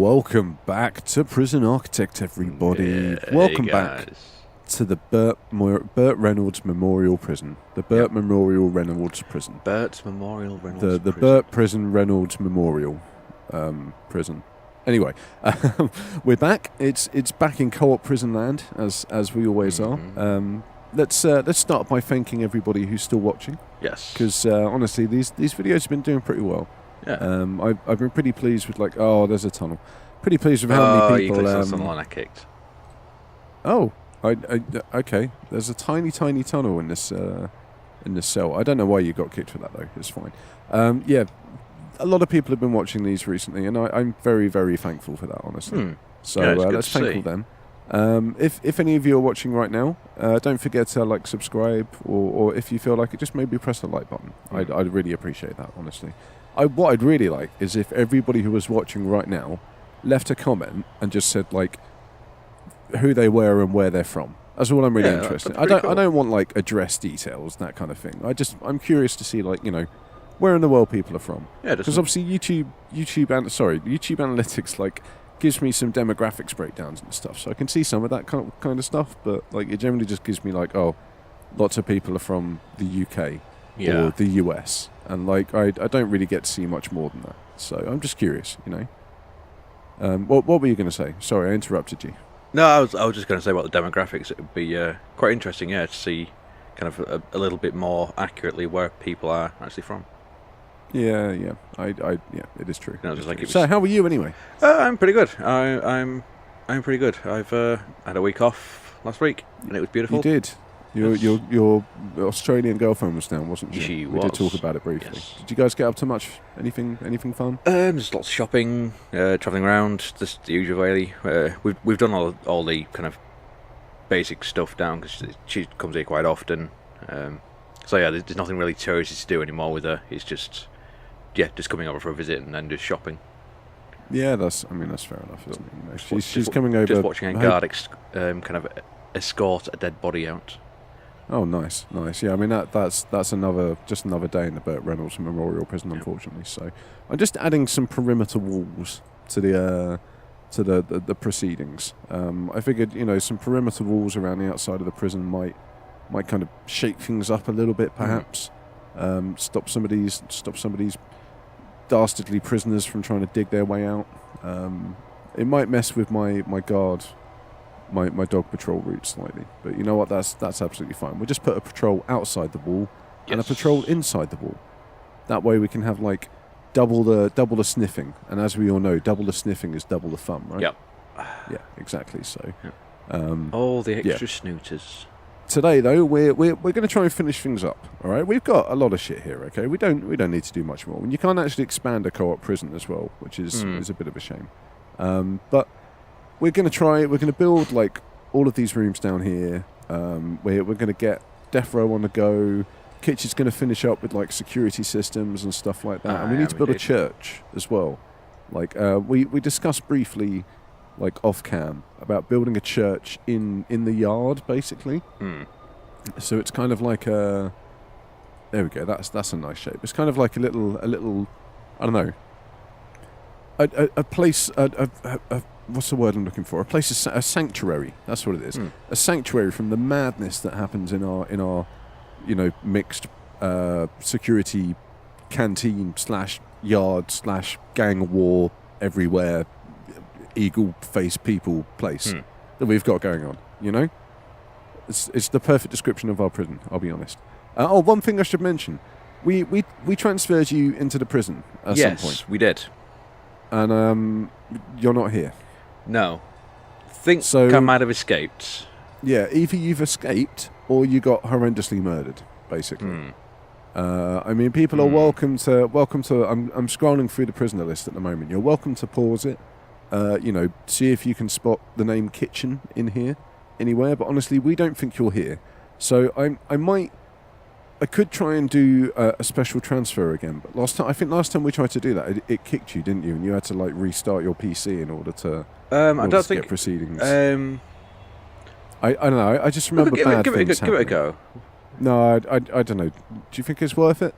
Welcome back to Prison Architect, everybody. Welcome back to the Burt Reynolds Memorial Prison. The Burt Memorial Reynolds Prison. Burt's Memorial Reynolds Prison. The Burt Prison Reynolds Memorial Prison. Anyway, we're back. It's back in co-op prison land, as we always are. Let's start by thanking everybody who's still watching. Yes. Because honestly, these videos have been doing pretty well. Yeah. I've been pretty pleased with there's a tunnel. Pretty pleased with how many people. You clicked on someone I kicked. Oh, okay. There's a tiny tunnel in this cell. I don't know why you got kicked for that though. It's fine. A lot of people have been watching these recently, and I'm very, very thankful for that, honestly. So let's thank them. If any of you are watching right now, don't forget to subscribe, or if you feel like it, just maybe press the like button. I'd really appreciate that, honestly. What I'd really like is if everybody who was watching right now left a comment and just said who they were and where they're from. That's all I'm really interested in. I don't want address details, that kind of thing. I'm curious to see where in the world people are from. Yeah, because obviously YouTube analytics gives me some demographics breakdowns and stuff, so I can see some of that kind of stuff. But it generally just gives me lots of people are from the UK or the US, and I don't really get to see much more than that. So I'm just curious, What were you going to say? Sorry, I interrupted you. No, I was just going to say about the demographics. It would be quite interesting, to see kind of a little bit more accurately where people are actually from. Yeah, it is true. So, how are you anyway? I'm pretty good. I'm pretty good. I've had a week off last week, and it was beautiful. You did. Your Australian girlfriend was down, wasn't she? She we was. did talk about it briefly. Yes. Did you guys get up to much? Anything fun? Just lots of shopping, travelling around, just the usual really. We've done all the kind of basic stuff down because she comes here quite often. There's nothing really touristy to do anymore with her. It's just coming over for a visit and then just shopping. Yeah, that's fair enough, isn't it? She's coming over. Just watching a guard kind of escort a dead body out. Oh, nice. Yeah, I mean that's another day in the Burt Reynolds Memorial Prison, unfortunately. So I'm just adding some perimeter walls to the proceedings. I figured some perimeter walls around the outside of the prison might kind of shake things up a little bit, perhaps. Stop some of these dastardly prisoners from trying to dig their way out. It might mess with my guard. My dog patrol route slightly, but you know what? That's absolutely fine. We'll just put a patrol outside the wall and a patrol inside the wall. That way we can have double the sniffing, and as we all know, double the sniffing is double the fun, right? Yep. Yeah, exactly. So, all the extra snooters. Today though, we're going to try and finish things up. All right, we've got a lot of shit here. Okay, we don't need to do much more. And you can't actually expand a co-op prison as well, which is a bit of a shame. But we're going to build all of these rooms down here. We're going to get death row on the go. Kitch is going to finish up with security systems and stuff like that. And we need to build a church as well. We discussed briefly off cam about building a church in the yard, basically. So it's kind of there we go. That's a nice shape. It's kind of like a little I don't know, a place, what's the word I'm looking for? A sanctuary. That's what it is. A sanctuary from the madness that happens in our mixed security canteen / yard / gang war everywhere eagle face people place that we've got going on. It's the perfect description of our prison, I'll be honest. One thing I should mention, we transferred you into the prison at some point. Yes, we did. And you're not here. No. I might have escaped. Yeah, either you've escaped or you got horrendously murdered, basically. I mean, people are welcome to. I'm scrolling through the prisoner list at the moment. You're welcome to pause it. See if you can spot the name Kitchen in here anywhere. But honestly, we don't think you're here. So I could try and do a special transfer again. But last time we tried to do that, it kicked you, didn't you? And you had to restart your PC in order to. I don't think get proceedings. I don't know. I just remember bad things happening. Give it a go. No, I don't know. Do you think it's worth it?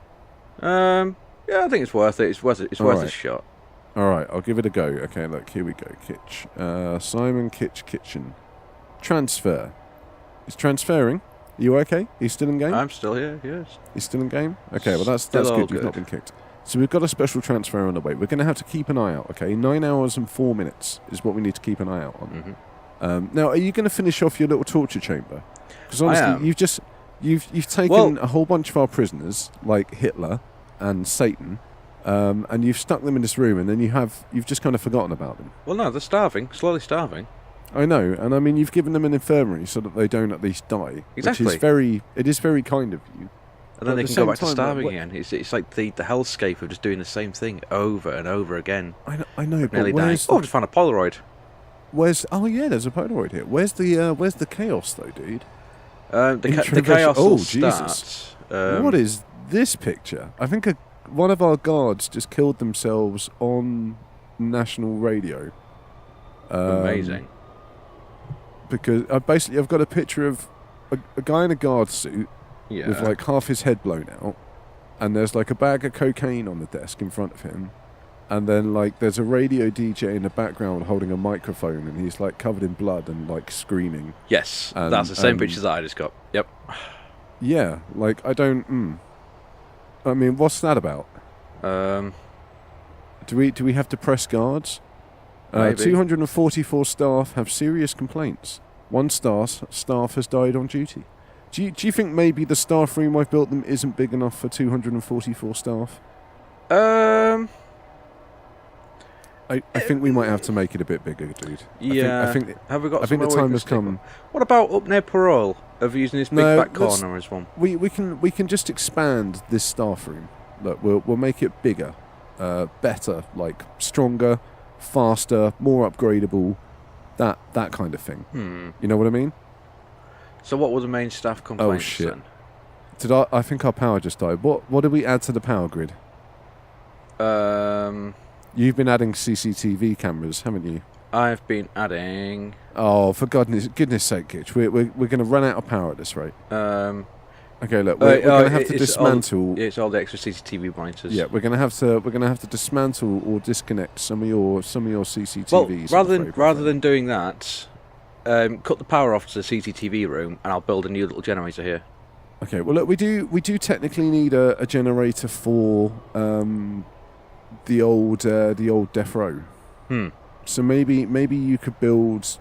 Yeah, I think it's worth it. It's worth a shot. All right, I'll give it a go. Okay, look, here we go. Kitch. Simon Kitch Kitchen. Transfer. He's transferring. Are you okay? He's still in game? I'm still here, yes. He's still in game? Okay, well, that's Still all good. You've not been kicked. So we've got a special transfer on the way. We're going to have to keep an eye out, okay? 9 hours and 4 minutes is what we need to keep an eye out on. Mm-hmm. Now, are you going to finish off your little torture chamber? Because I honestly, am. you've taken a whole bunch of our prisoners, like Hitler and Satan, and you've stuck them in this room, and then you've just kind of forgotten about them. Well, no, they're starving, slowly starving. I know, and I mean, you've given them an infirmary so that they don't at least die. Exactly. It is very kind of you. And then they can go back to starving again. It's like the hellscape of just doing the same thing over and over again. I know, but nearly dying. I've just found a Polaroid. Oh yeah, there's a Polaroid here. Where's the chaos though, dude? The chaos will start. Jesus. What is this picture? I think one of our guards just killed themselves on national radio. Amazing. Because basically I've got a picture of a guy in a guard suit with like half his head blown out, and there's like a bag of cocaine on the desk in front of him, and then like there's a radio DJ in the background holding a microphone, and he's like covered in blood and like screaming. Yes, that's the same picture that I just got. Yep. Yeah, like I don't. I mean, what's that about? Do we have to press guards? 244 staff have serious complaints. One staff has died on duty. Do you think maybe the staff room I've built them isn't big enough for 244 staff? I think we might have to make it a bit bigger, dude. Yeah. I think have we got? I think the time has come. What about up near Parole? Of using this big back corner as one? We can just expand this staff room. Look, we'll make it bigger, better, like stronger, faster, more upgradable, that kind of thing. You know what I mean? So what were the main staff complaints? Oh shit! Then? I think our power just died. What did we add to the power grid? You've been adding CCTV cameras, haven't you? I've been adding. Oh, for goodness sake, Kitch! We're going to run out of power at this rate. Okay, look, we're going to have to dismantle. It's all the extra CCTV monitors. Yeah, we're going to have to dismantle or disconnect some of your CCTVs. Well, rather than doing that, cut the power off to the CCTV room, and I'll build a new little generator here. Okay. Well, look, we do technically need a generator for the old death row. So maybe you could build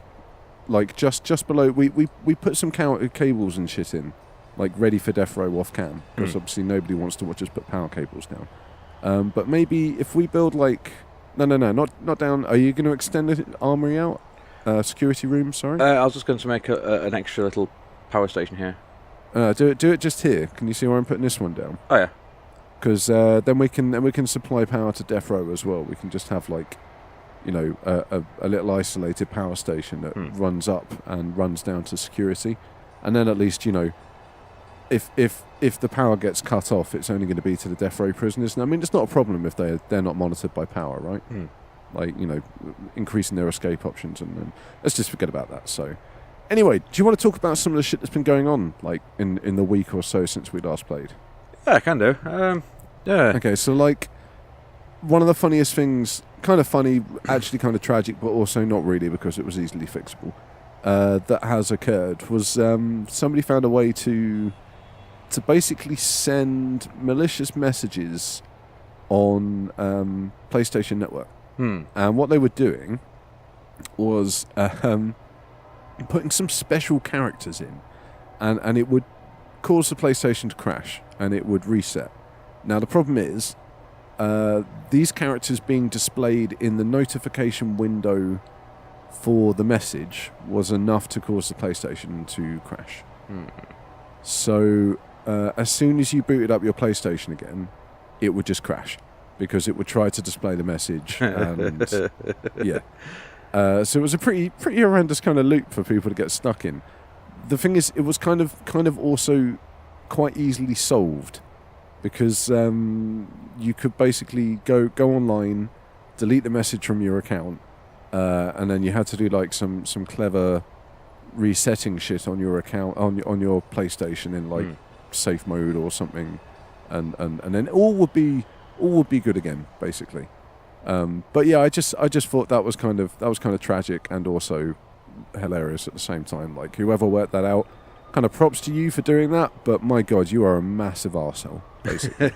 like just below. We put some cables and shit in, like ready for death row off cam, because obviously nobody wants to watch us put power cables down. But maybe if we build like no, not down. Are you going to extend the armory out? Security room. Sorry. I was just going to make an extra little power station here. Do it just here. Can you see where I'm putting this one down? Oh yeah. Because then we can supply power to death row as well. We can just have like, you know, a little isolated power station that runs up and runs down to security, and then at least, you know, if the power gets cut off, it's only going to be to the death row prisoners. And I mean, it's not a problem if they're not monitored by power, right? Like, you know, increasing their escape options, and let's just forget about that. So, anyway, do you want to talk about some of the shit that's been going on, like in the week or so since we last played? Yeah, I can do. Yeah. Okay, so like one of the funniest things, kind of funny, actually kind of tragic, but also not really because it was easily fixable, that has occurred was somebody found a way to basically send malicious messages on PlayStation Network. And what they were doing was putting some special characters in, and it would cause the PlayStation to crash, and it would reset. Now, the problem is, these characters being displayed in the notification window for the message was enough to cause the PlayStation to crash. So, as soon as you booted up your PlayStation again, it would just crash, because it would try to display the message, and yeah. So it was a pretty horrendous kind of loop for people to get stuck in. The thing is, it was kind of also quite easily solved, because you could basically go online, delete the message from your account, and then you had to do like some clever resetting shit on your account on your PlayStation in like safe mode or something, and then all would be good again, basically. But yeah, I just thought that was kind of tragic and also hilarious at the same time. Like, whoever worked that out, kind of props to you for doing that. But my God, you are a massive arsehole, basically.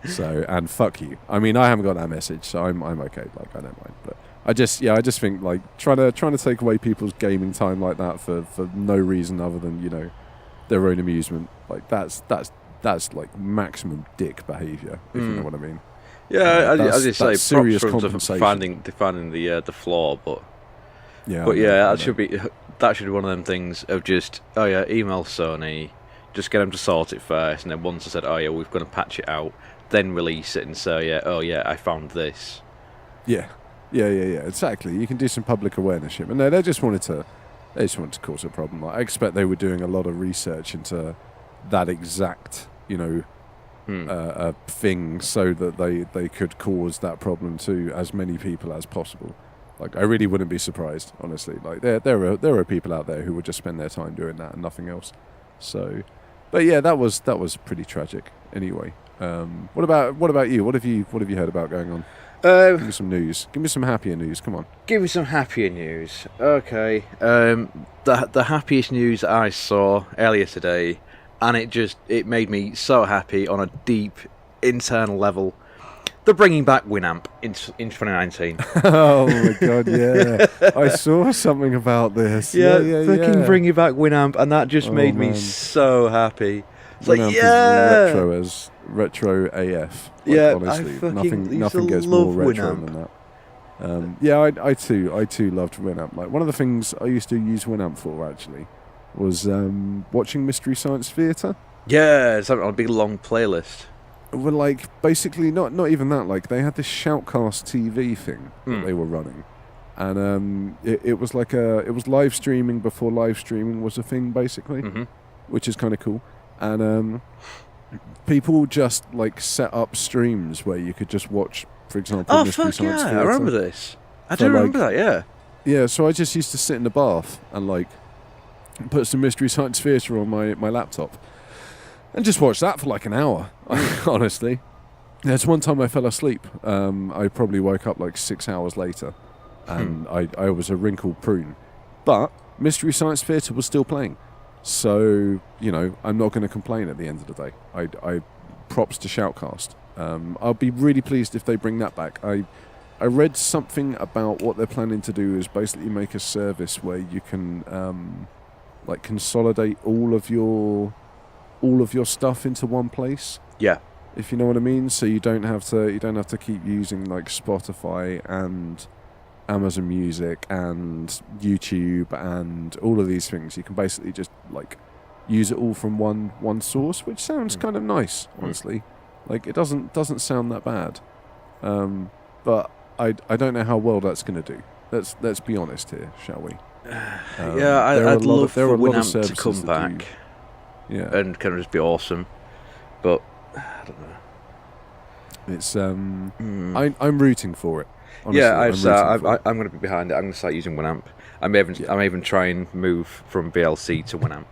So, and fuck you. I mean, I haven't got that message, so I'm okay. Like, I don't mind. But I just think like trying to take away people's gaming time like that for no reason other than, you know, their own amusement. Like, that's like maximum dick behaviour, if you know what I mean. Yeah, as you say, serious props for compensation. defining the flaw, but Yeah, that should be one of them things of just, oh yeah, email Sony, just get them to sort it first, and then once I said, oh yeah, we're going to patch it out, then release it and say, oh yeah, I found this. Yeah, exactly. You can do some public awareness shit, but no, they just wanted to cause a problem. Like, I expect they were doing a lot of research into that exact, you know, thing, so that they could cause that problem to as many people as possible. Like, I really wouldn't be surprised, honestly. Like, there are people out there who would just spend their time doing that and nothing else. So, but yeah, that was pretty tragic. Anyway, what about you? What have you heard about going on? Give me some news. Give me some happier news. Come on. Give me some happier news. Okay. The happiest news I saw earlier today, and it made me so happy on a deep internal level. They're bringing back Winamp in 2019. Oh my God, yeah. I saw something about this. Yeah. Fucking bringing back Winamp, and that just made me so happy. It's Winamp like, yeah. is retro AF. Like, Yeah, honestly, I fucking nothing gets love more retro Winamp. than that. Yeah, I too loved Winamp. Like, one of the things I used to use Winamp for, actually, was watching Mystery Science Theatre. Yeah, it's on a big long playlist. Well, like, basically, not even that. Like, they had this Shoutcast TV thing that they were running, and it was like it was live streaming before live streaming was a thing, basically, which is kind of cool. And people just like set up streams where you could just watch, for example, Mystery Science Theatre. I remember this. I do remember that. Yeah. Yeah. So I just used to sit in the bath and like put some Mystery Science Theatre on my laptop. And just watch that for like an hour, honestly. There's one time I fell asleep. I probably woke up like 6 hours later, and I was a wrinkled prune. But Mystery Science Theatre was still playing. So, you know, I'm not going to complain at the end of the day. I props to Shoutcast. I'll be really pleased if they bring that back. I read something about what they're planning to do is basically make a service where you can like consolidate all of your stuff into one place. Yeah. If you know what I mean. So you don't have to keep using like Spotify and Amazon Music and YouTube and all of these things. You can basically just like use it all from one source, which sounds kind of nice, honestly. Like, it doesn't sound that bad. But I don't know how well that's going to do. Let's be honest here, shall we? I'd love for Winamp to come back. Yeah, and kind of just be awesome, but I don't know. It's I'm rooting for it. Honestly, I'm going to be behind it. I'm going to start using Winamp. I may even try and move from VLC to Winamp.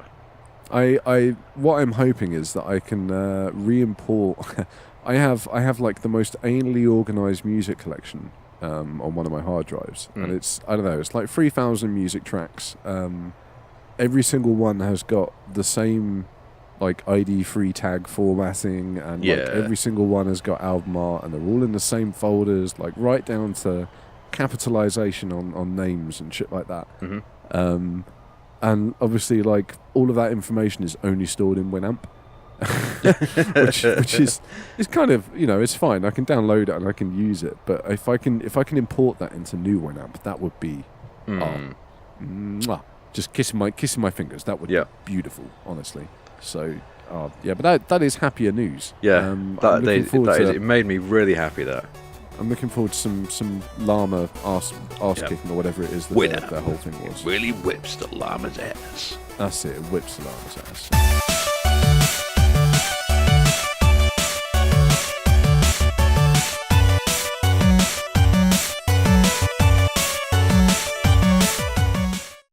What I'm hoping is that I can re-import. I have like the most anally organised music collection on one of my hard drives, and it's like 3,000 music tracks. Every single one has got the same like ID3 tag formatting, and like every single one has got album art, and they're all in the same folders, like right down to capitalization on names and shit like that. And obviously, like, all of that information is only stored in Winamp, which is kind of, you know, it's fine. I can download it and I can use it, but if I can import that into new Winamp, that would be just kissing my fingers. That would be beautiful, honestly. So, but that is happier news. Yeah, it made me really happy. That I'm looking forward to some llama arse kicking or whatever it is that their whole thing was. It really whips the llama's ass. That's it. It whips the llama's ass.